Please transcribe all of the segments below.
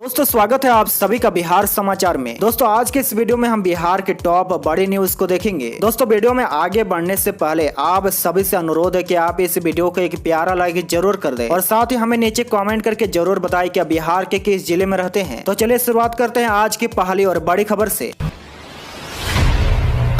दोस्तों स्वागत है आप सभी का बिहार समाचार में। दोस्तों आज के इस वीडियो में हम बिहार के टॉप बड़ी न्यूज को देखेंगे। दोस्तों वीडियो में आगे बढ़ने से पहले आप सभी से अनुरोध है कि आप इस वीडियो को एक प्यारा लाइक जरूर कर दें और साथ ही हमें नीचे कमेंट करके जरूर बताएं कि आप बिहार के किस जिले में रहते हैं। तो चलिए शुरुआत करते हैं आज की पहली और बड़ी खबर से।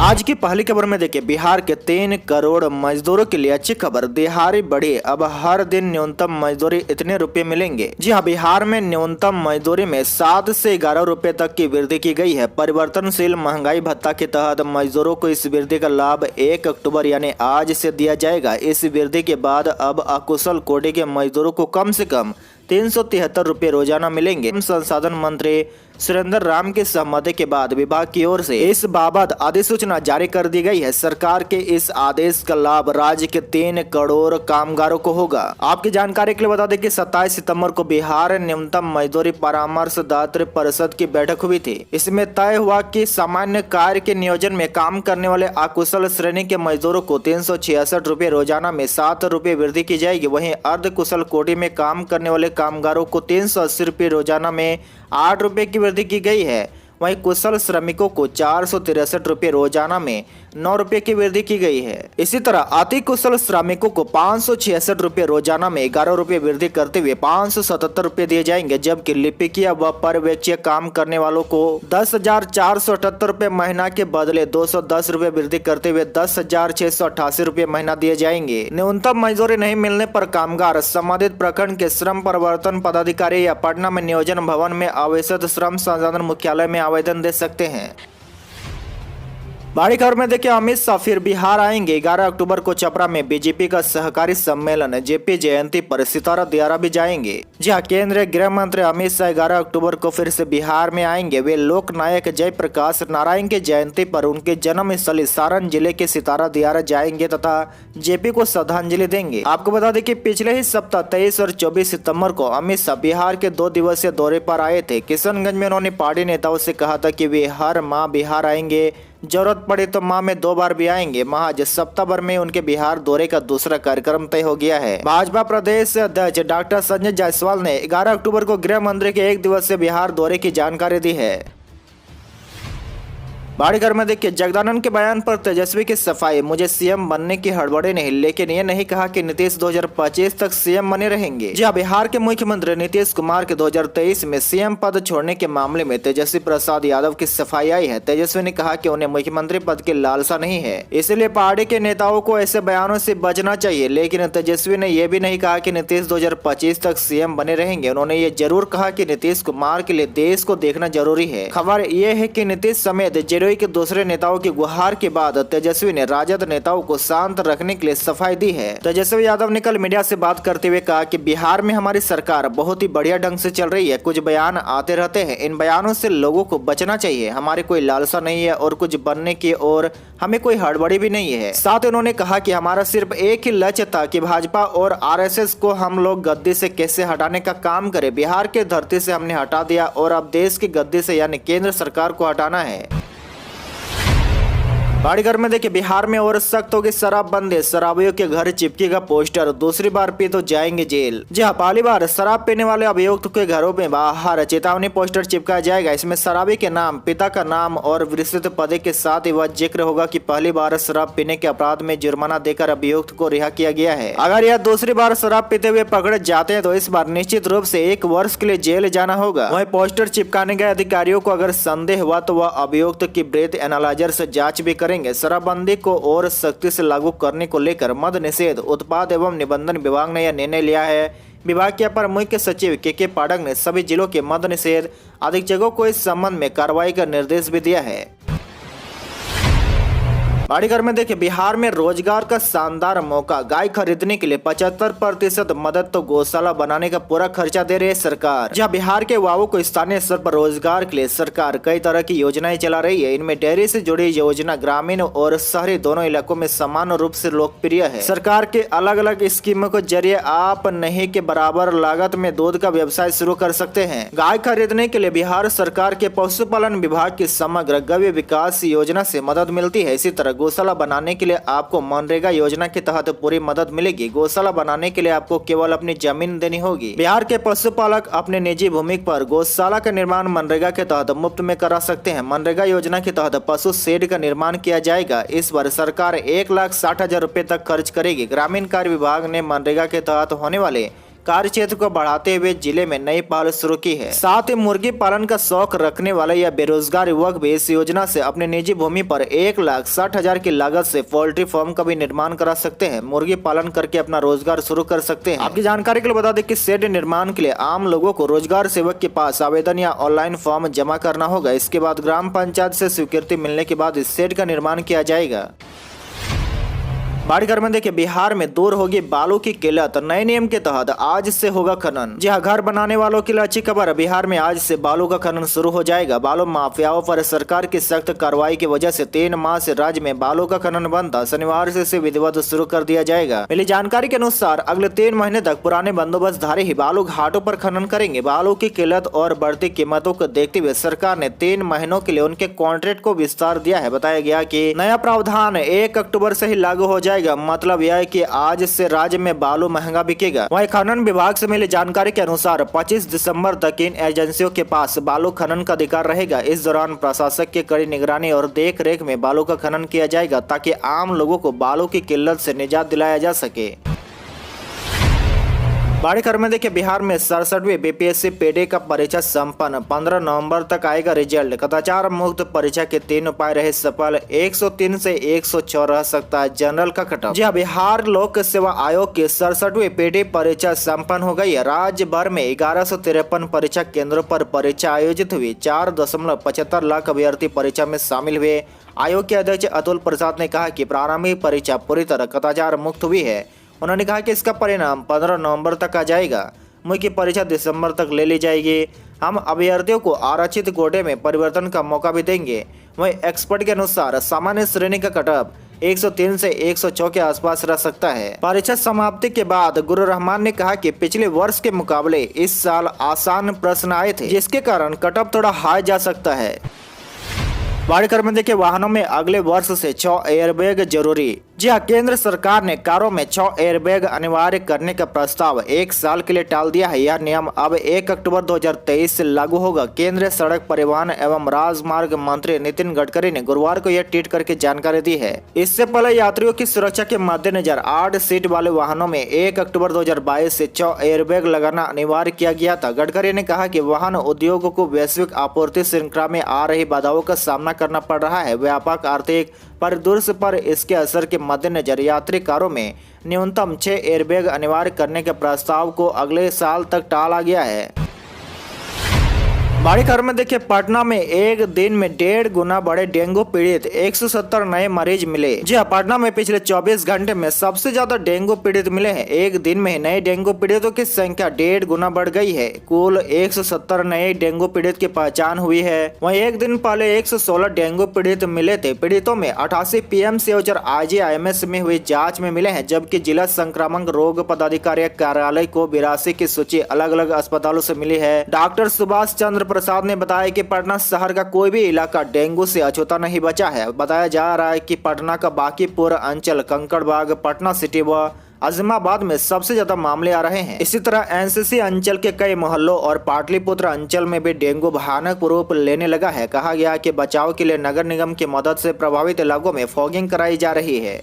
आज की पहली खबर में देखिए, बिहार के 3 करोड़ मजदूरों के लिए अच्छी खबर, दिहाड़ी बढ़ी, अब हर दिन न्यूनतम मजदूरी इतने रुपए मिलेंगे। जी हाँ, बिहार में न्यूनतम मजदूरी में 7 से 11 रुपए तक की वृद्धि की गई है। परिवर्तनशील महंगाई भत्ता के तहत मजदूरों को इस वृद्धि का लाभ 1 अक्टूबर यानी आज से दिया जाएगा। इस वृद्धि के बाद अब अकुशल कोटि के मजदूरों को कम से कम 373 रुपए रोजाना मिलेंगे। संसाधन मंत्री सुरेंद्र राम की सहमति के बाद विभाग की ओर से इस बाबत अधिसूचना जारी कर दी गई है। सरकार के इस आदेश का लाभ राज्य के 3 करोड़ कामगारों को होगा। आपकी जानकारी के लिए बता दें कि 27 सितंबर को बिहार न्यूनतम मजदूरी परामर्शदात्री परिषद की बैठक हुई थी। इसमें तय हुआ कि सामान्य कार्य के नियोजन में काम करने वाले अकुशल श्रेणी के मजदूरों को 366 रुपए रोजाना में 7 रुपए वृद्धि की जाएगी। वहीं अर्ध कुशल कोटि में काम करने वाले कामगारों को 380 रुपए रोजाना में 8 रुपए की वृद्धि की गई है। वहीं कुशल श्रमिकों को 463 रुपए रोजाना में 9 रुपए की वृद्धि की गई है। इसी तरह अति कुशल श्रमिकों को 566 रुपए रोजाना में 11 रुपए वृद्धि करते हुए 577 रुपए दिए जाएंगे, जबकि लिपिकीय व पर्यवेक्षीय काम करने वालों को 10,478 रुपए महीना के बदले 210 रुपए वृद्धि करते हुए 10,688 रुपए महीना दिए जाएंगे। न्यूनतम मजदूरी नहीं मिलने पर कामगार संबंधित प्रखंड के श्रम परिवर्तन पदाधिकारी या पटना में नियोजन भवन में आवेशित श्रम संसाधन मुख्यालय में आवेदन दे सकते हैं। बड़ी खबर में देखिए, अमित शाह फिर बिहार आएंगे। 11 अक्टूबर को छपरा में बीजेपी का सहकारी सम्मेलन, जेपी जयंती पर सितारा दियारा भी जाएंगे। जी हाँ, केंद्रीय गृह मंत्री अमित शाह 11 अक्टूबर को फिर से बिहार में आएंगे। वे लोक नायक जयप्रकाश नारायण की जयंती पर उनके जन्म स्थली सारण जिले के सितारा दियारा जाएंगे तथा जेपी को श्रद्धांजलि देंगे। आपको बता दें कि पिछले ही सप्ताह 23 और 24 सितम्बर को अमित शाह बिहार के 2 दिवसीय दौरे पर आए थे। किशनगंज में उन्होंने पार्टी नेताओं से कहा था कि वे हर माह बिहार आएंगे, जरूरत पड़े तो माह में 2 बार भी आएंगे। महज सप्ताह भर में उनके बिहार दौरे का दूसरा कार्यक्रम तय हो गया है। भाजपा प्रदेश अध्यक्ष डॉक्टर संजय जायसवाल ने 11 अक्टूबर को गृह मंत्री के 1 दिवसीय बिहार दौरे की जानकारी दी है। बड़ी खबर में देखिए, जगदानंद के बयान पर तेजस्वी की सफाई, मुझे सीएम बनने की हड़बड़ी नहीं, लेकिन ये नहीं कहा कि नीतीश 2025 तक सीएम बने रहेंगे। जी बिहार के मुख्यमंत्री नीतीश कुमार के 2023 में सीएम पद छोड़ने के मामले में तेजस्वी प्रसाद यादव की सफाई आई है। तेजस्वी ने कहा कि उन्हें मुख्यमंत्री पद की लालसा नहीं है, इसलिए पार्टी के नेताओं को ऐसे बयानों से बचना चाहिए। लेकिन तेजस्वी ने यह भी नहीं कहा कि नीतीश 2025 तक सीएम बने रहेंगे। उन्होंने ये जरूर कहा कि नीतीश कुमार के लिए देश को देखना जरूरी है। खबर यह है कि नीतीश समेत के दूसरे नेताओं की गुहार के बाद तेजस्वी ने राजद नेताओं को शांत रखने के लिए सफाई दी है। तेजस्वी यादव ने कल मीडिया से बात करते हुए कहा कि बिहार में हमारी सरकार बहुत ही बढ़िया ढंग से चल रही है। कुछ बयान आते रहते हैं, इन बयानों से लोगों को बचना चाहिए। हमारी कोई लालसा नहीं है और कुछ बनने की और हमें कोई हड़बड़ी भी नहीं है। साथ उन्होंने कहा कि हमारा सिर्फ एक ही लक्ष्य था कि भाजपा और आरएसएस को हम लोग गद्दी से कैसे हटाने का काम करें। बिहार के धरती से हमने हटा दिया और अब देश की गद्दी से यानी केंद्र सरकार को हटाना है। बड़ी खबर में देखिए, बिहार में और सख्त होगी शराबबंदी, शराबियों के घर चिपकेगा पोस्टर, दूसरी बार पी तो जाएंगे जेल। जी हाँ, पहली बार शराब पीने वाले अभियुक्त के घरों में बाहर चेतावनी पोस्टर चिपकाया जाएगा। इसमें शराबी के नाम, पिता का नाम और विस्तृत पदे के साथ ही वह जिक्र होगा कि पहली बार शराब पीने के अपराध में जुर्माना देकर अभियुक्त को रिहा किया गया है। अगर यह दूसरी बार शराब पीते हुए पकड़े जाते हैं तो इस बार निश्चित रूप से 1 वर्ष के लिए जेल जाना होगा। वहीं पोस्टर चिपकाने गए अधिकारियों को अगर संदेह हुआ तो वह अभियुक्त की ब्रेथ एनालाइजर से जाँच भी करेंगे। शराबबंदी को और सख्ती से लागू करने को लेकर मद निषेध उत्पाद एवं निबंधन विभाग ने यह निर्णय लिया है। विभाग के अपर मुख्य सचिव के पाठक ने सभी जिलों के मद निषेध अधीक्षकों को इस संबंध में कार्रवाई का निर्देश भी दिया है। बड़ी खबर में देखिए, बिहार में रोजगार का शानदार मौका, गाय खरीदने के लिए 75% मदद तो गौशाला बनाने का पूरा खर्चा दे रही है सरकार। जहां बिहार के युवाओं को स्थानीय स्तर पर रोजगार के लिए सरकार कई तरह की योजनाएं चला रही है। इनमें डेयरी से जुड़ी योजना ग्रामीण और शहरी दोनों इलाकों में समान रूप से लोकप्रिय है। सरकार के अलग अलग स्कीमों के जरिए आप नहीं के बराबर लागत में दूध का व्यवसाय शुरू कर सकते हैं। गाय खरीदने के लिए बिहार सरकार के पशुपालन विभाग की समग्र गव्य विकास योजना से मदद मिलती है। इसी तरह गौशाला बनाने के लिए आपको मनरेगा योजना के तहत पूरी मदद मिलेगी। गौशाला बनाने के लिए आपको केवल अपनी जमीन देनी होगी। बिहार के पशुपालक अपने निजी भूमि पर गौशाला का निर्माण मनरेगा के तहत मुफ्त में करा सकते हैं। मनरेगा योजना के तहत पशु शेड का निर्माण किया जाएगा। इस पर सरकार 1,60,000 रुपए तक खर्च करेगी। ग्रामीण कार्य विभाग ने मनरेगा के तहत होने वाले कार्य क्षेत्र को बढ़ाते हुए जिले में नई पहल शुरू की है। साथ ही मुर्गी पालन का शौक रखने वाले या बेरोजगार युवक भी इस योजना से अपने निजी भूमि पर 1,60,000 की लागत से पोल्ट्री फार्म का भी निर्माण करा सकते हैं। मुर्गी पालन करके अपना रोजगार शुरू कर सकते हैं। आपकी जानकारी के लिए बता दें कि शेड निर्माण के लिए आम लोगों को रोजगार सेवक के पास आवेदन या ऑनलाइन फॉर्म जमा करना होगा। इसके बाद ग्राम पंचायत से स्वीकृति मिलने के बाद इस शेड का निर्माण किया जाएगा। बड़ी खबर में देखिए, बिहार में दूर होगी बालू की किल्लत। नए नियम के तहत आज से होगा खनन। जी हाँ, घर बनाने वालों के लिए अच्छी खबर। बिहार में आज से बालू का खनन शुरू हो जाएगा। बालू माफियाओं पर सरकार की सख्त कार्रवाई की वजह से 3 माह से राज्य में बालू का खनन बंद था। शनिवार से इसे विधिवत शुरू कर दिया जाएगा। मिली जानकारी के अनुसार अगले 3 महीने तक पुराने बंदोबस्तधारी ही बालू घाटों पर खनन करेंगे। बालू की किल्लत और बढ़ती कीमतों को देखते हुए सरकार ने 3 महीनों के लिए उनके कॉन्ट्रैक्ट को विस्तार दिया है। बताया गया कि नया प्रावधान 1 अक्टूबर से ही लागू हो जाएगा। मतलब यह है कि आज से राज्य में बालू महंगा बिकेगा। वहीं खनन विभाग से मिली जानकारी के अनुसार 25 दिसंबर तक इन एजेंसियों के पास बालू खनन का अधिकार रहेगा। इस दौरान प्रशासक की कड़ी निगरानी और देख रेख में बालू का खनन किया जाएगा ताकि आम लोगों को बालू की किल्लत से निजात दिलाया जा सके। बड़ी खबर में देखिए, बिहार में 67वीं बीपीएससी पेडे का परीक्षा संपन्न। 15 नवंबर तक आएगा रिजल्ट। कदाचार मुक्त परीक्षा के 3 उपाय रहे सफल। 103 से 104 रह सकता है जनरल का कटऑफ। जी हाँ, बिहार लोक सेवा आयोग की 67वीं पेडे परीक्षा संपन्न हो गई है। राज्य भर में 1153 परीक्षा केंद्रों पर परीक्षा आयोजित हुई। 4.75 लाख अभ्यर्थी परीक्षा में शामिल हुए। आयोग के अध्यक्ष अतुल प्रसाद ने कहा कि प्रारंभिक परीक्षा पूरी तरह कदाचार मुक्त हुई है। उन्होंने कहा कि इसका परिणाम 15 नवंबर तक आ जाएगा। मुख्य परीक्षा दिसंबर तक ले ली जाएगी। हम अभ्यर्थियों को आरक्षित कोटे में परिवर्तन का मौका भी देंगे। वहीं एक्सपर्ट के अनुसार सामान्य श्रेणी का कटऑफ 103 से 104 के आसपास रह सकता है। परीक्षा समाप्ति के बाद गुरु रहमान ने कहा कि पिछले वर्ष के मुकाबले इस साल आसान प्रश्न आए थे, जिसके कारण कटऑफ थोड़ा हाई जा सकता है। बड़ी खबर में देखिए, वाहनों में अगले वर्ष से 6 एयरबैग जरूरी। जी हाँ, केंद्र सरकार ने कारों में 6 एयरबैग अनिवार्य करने का प्रस्ताव 1 साल के लिए टाल दिया है। यह नियम अब 1 अक्टूबर 2023 से लागू होगा। केंद्रीय सड़क परिवहन एवं राजमार्ग मंत्री नितिन गडकरी ने गुरुवार को यह ट्वीट करके जानकारी दी है। इससे पहले यात्रियों की सुरक्षा के मद्देनजर 8 सीट वाले वाहनों में 1 अक्टूबर 2022 से 6 एयरबैग लगाना अनिवार्य किया गया था। गडकरी ने कहा कि वाहन उद्योग को वैश्विक आपूर्ति श्रृंखला में आ रही बाधाओं का सामना करना पड़ रहा है। व्यापक आर्थिक परिदृश्य पर इसके असर के मद्देनजर यात्री कारों में न्यूनतम 6 एयरबैग अनिवार्य करने के प्रस्ताव को अगले साल तक टाला गया है। बड़ी खबर में देखिए, पटना में एक दिन में 1.5 गुना बढ़े डेंगू पीड़ित। 170 नए मरीज मिले। जी हाँ, पटना में पिछले 24 घंटे में सबसे ज्यादा डेंगू पीड़ित मिले हैं। एक दिन में नए डेंगू पीड़ितों की संख्या 1.5 गुना बढ़ गई है। कुल 170 नए डेंगू पीड़ित की पहचान हुई है। वहीं एक दिन पहले 116 डेंगू पीड़ित मिले थे। पीड़ितों में 88 पीएमसीएच और IGIMS में हुई जाँच में मिले हैं, जबकि जिला संक्रामक रोग पदाधिकारी कार्यालय को 82 की सूची अलग अलग अस्पतालों से मिली है। डॉक्टर सुभाष चंद्र प्रसाद ने बताया कि पटना शहर का कोई भी इलाका डेंगू से अछूता नहीं बचा है। बताया जा रहा है कि पटना का बांकीपुर अंचल, कंकड़बाग, पटना सिटी व आजमाबाद में सबसे ज्यादा मामले आ रहे हैं। इसी तरह एनसीसी अंचल के कई मोहल्लों और पाटलिपुत्र अंचल में भी डेंगू भयानक रूप लेने लगा है। कहा गया कि बचाव के लिए नगर निगम की मदद से प्रभावित इलाकों में फॉगिंग कराई जा रही है।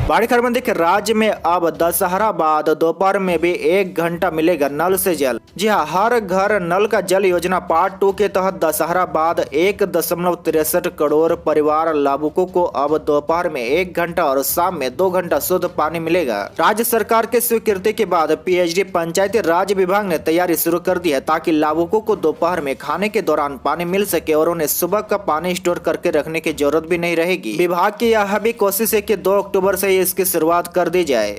बड़ी खबर में देखिए, राज्य में अब दशहरा बाद दोपहर में भी 1 घंटा मिलेगा नल से जल। जी हाँ, हर घर नल का जल योजना पार्ट 2 के तहत दशहरा बाद 1.63 करोड़ परिवार लाभुकों को अब दोपहर में 1 घंटा और शाम में 2 घंटा शुद्ध पानी मिलेगा। राज्य सरकार की स्वीकृति के बाद पीएचडी पंचायती राज विभाग ने तैयारी शुरू कर दी है ताकि लाभुकों को दोपहर में खाने के दौरान पानी मिल सके और उन्हें सुबह का पानी स्टोर करके रखने की जरूरत भी नहीं रहेगी। विभाग की यह भी कोशिश है कि 2 अक्टूबर से इसकी शुरुआत कर दी जाए।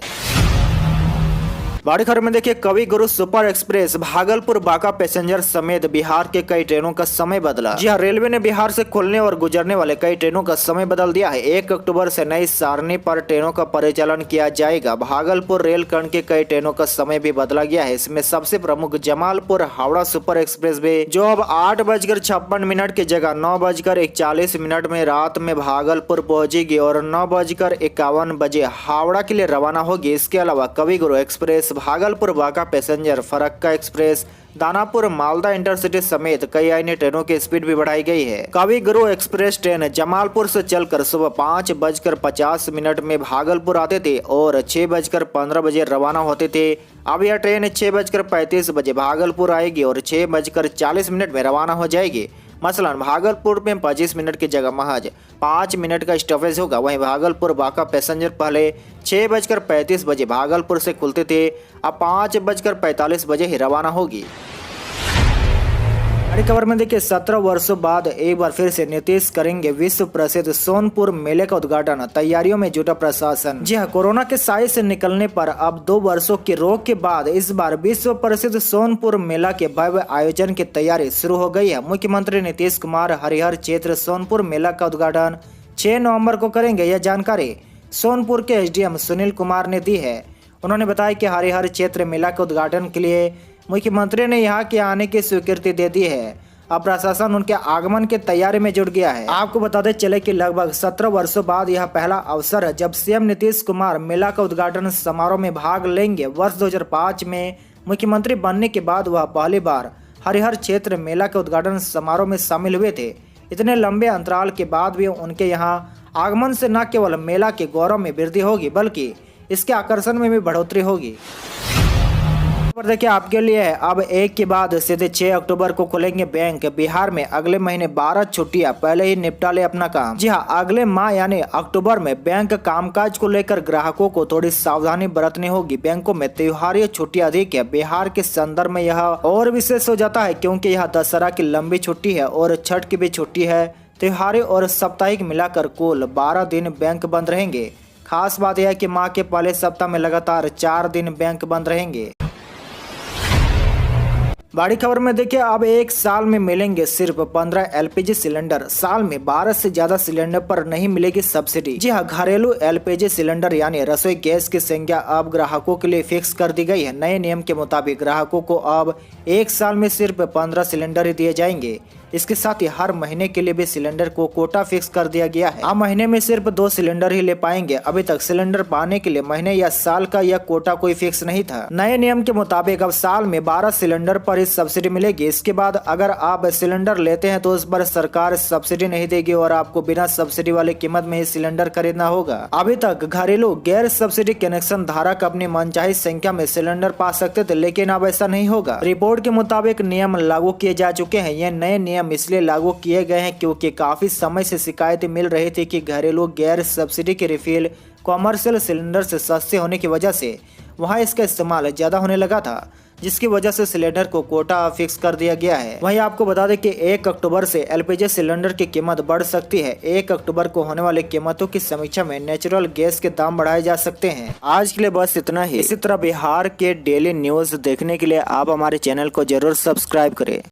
बड़ी खबर में देखिए, कवि गुरु super express Bhagalpur Banka passenger समेत बिहार के कई ट्रेनों का समय बदला। जी हां, रेलवे ने बिहार से खुलने और गुजरने वाले कई ट्रेनों का समय बदल दिया है। 1 अक्टूबर से नई सारणी पर ट्रेनों का परिचालन किया जाएगा। भागलपुर रेलखंड के कई ट्रेनों का समय भी बदला गया है। इसमें सबसे प्रमुख Jamalpur Howrah super express way, जो अब 8:56 की जगह 9:41 में रात में भागलपुर पहुंचेगी और 9:51 बजे हावड़ा के लिए रवाना होगी। इसके अलावा कवि गुरु express, Bhagalpur Banka passenger, Farakka express, Danapur Malda intercity समेत कई अन्य ट्रेनों की स्पीड भी बढ़ाई गई है। कवि गुरु एक्सप्रेस ट्रेन जमालपुर से चलकर सुबह 5:50 में भागलपुर आते थे और 6:15 बजे रवाना होते थे। अब यह ट्रेन 6:35 बजे भागलपुर आएगी और 6:40 में रवाना हो जाएगी। मसलन भागलपुर में 25 मिनट की जगह महज 5 मिनट का स्टॉपेज होगा। वहीं भागलपुर बांका पैसेंजर पहले 6:35 बजे भागलपुर से खुलते थे, अब 5:45 बजे ही रवाना होगी। बड़ी खबर में देखिए, 17 वर्षों बाद एक बार फिर से नीतीश करेंगे विश्व प्रसिद्ध सोनपुर मेले का उद्घाटन। तैयारियों में जुटा प्रशासन। जी हां, कोरोना के साए से निकलने पर अब 2 वर्षों की रोक के बाद इस बार विश्व प्रसिद्ध सोनपुर मेला के भव्य आयोजन की तैयारी शुरू हो गई है। मुख्यमंत्री नीतीश कुमार हरिहर क्षेत्र सोनपुर मेला का उद्घाटन 6 नवम्बर को करेंगे। यह जानकारी सोनपुर के SDM सुनील कुमार ने दी है। उन्होंने बताया कि हरिहर क्षेत्र मेला के उद्घाटन के लिए मुख्यमंत्री ने यहां के आने की स्वीकृति दे दी है। अब प्रशासन उनके आगमन की तैयारी में जुट गया है। आपको बताते चले कि लगभग 17 वर्षों बाद यह पहला अवसर है जब CM नीतीश कुमार मेला का उद्घाटन समारोह में भाग लेंगे। वर्ष 2005 में मुख्यमंत्री बनने के बाद वह पहली बार हरिहर क्षेत्र मेला के उद्घाटन समारोह में शामिल हुए थे। इतने लंबे अंतराल के बाद भी उनके यहाँ आगमन से न केवल मेला के गौरव में वृद्धि होगी बल्कि इसके आकर्षण में भी बढ़ोतरी होगी। देखिए आपके लिए है, अब एक के बाद सीधे 6 अक्टूबर को खुलेंगे बैंक। बिहार में अगले महीने 12 छुट्टियां, पहले ही निपटा ले अपना काम। जी हां, अगले माह यानी अक्टूबर में बैंक कामकाज को लेकर ग्राहकों को थोड़ी सावधानी बरतनी होगी। बैंकों में त्योहारी छुट्टियां अधिक है। बिहार के संदर्भ में यह और विशेष हो जाता है क्योंकि यह दशहरा की लंबी छुट्टी है और छठ की भी छुट्टी है। त्योहारी और साप्ताहिक मिलाकर कुल 12 दिन बैंक बंद रहेंगे। खास बात यह है कि माह के पहले सप्ताह में लगातार 4 दिन बैंक बंद रहेंगे। बड़ी खबर में देखिए, अब एक साल में मिलेंगे सिर्फ 15 LPG सिलेंडर। साल में 12 से ज्यादा सिलेंडर पर नहीं मिलेगी सब्सिडी। जी हां, घरेलू LPG सिलेंडर यानी रसोई गैस की संख्या अब ग्राहकों के लिए फिक्स कर दी गई है। नए नियम के मुताबिक ग्राहकों को अब एक साल में सिर्फ 15 सिलेंडर ही दिए जाएंगे। इसके साथ ही हर महीने के लिए भी सिलेंडर को कोटा फिक्स कर दिया गया है। अब महीने में सिर्फ 2 सिलेंडर ही ले पाएंगे। अभी तक सिलेंडर पाने के लिए महीने या साल का यह कोटा कोई फिक्स नहीं था। नए नियम के मुताबिक अब साल में 12 सिलेंडर पर ही सब्सिडी मिलेगी। इसके बाद अगर आप सिलेंडर लेते हैं तो उस पर सरकार सब्सिडी नहीं देगी और आपको बिना सब्सिडी वाली कीमत में ही सिलेंडर खरीदना होगा। अभी तक घरेलू गैर सब्सिडी कनेक्शन धारक अपनी मनचाही संख्या में सिलेंडर पा सकते थे, लेकिन अब ऐसा नहीं होगा। रिपोर्ट के मुताबिक नियम लागू किए जा चुके हैं। ये नए नियम इसलिए लागू किए गए हैं क्योंकि काफी समय से शिकायतें मिल रही थी कि घरेलू गैर सब्सिडी के रिफिल कॉमर्शियल सिलेंडर से सस्ते होने की वजह से वहां इसका इस्तेमाल ज्यादा होने लगा था, जिसकी वजह से सिलेंडर को कोटा फिक्स कर दिया गया है। वहीं आपको बता दें कि 1 अक्टूबर से LPG सिलेंडर की कीमत बढ़ सकती है। 1 अक्टूबर को होने वाली कीमतों की समीक्षा में नेचुरल गैस के दाम बढ़ाए जा सकते हैं। आज के लिए बस इतना ही। इसी तरह बिहार के डेली न्यूज देखने के लिए आप हमारे चैनल को जरूर सब्सक्राइब करें।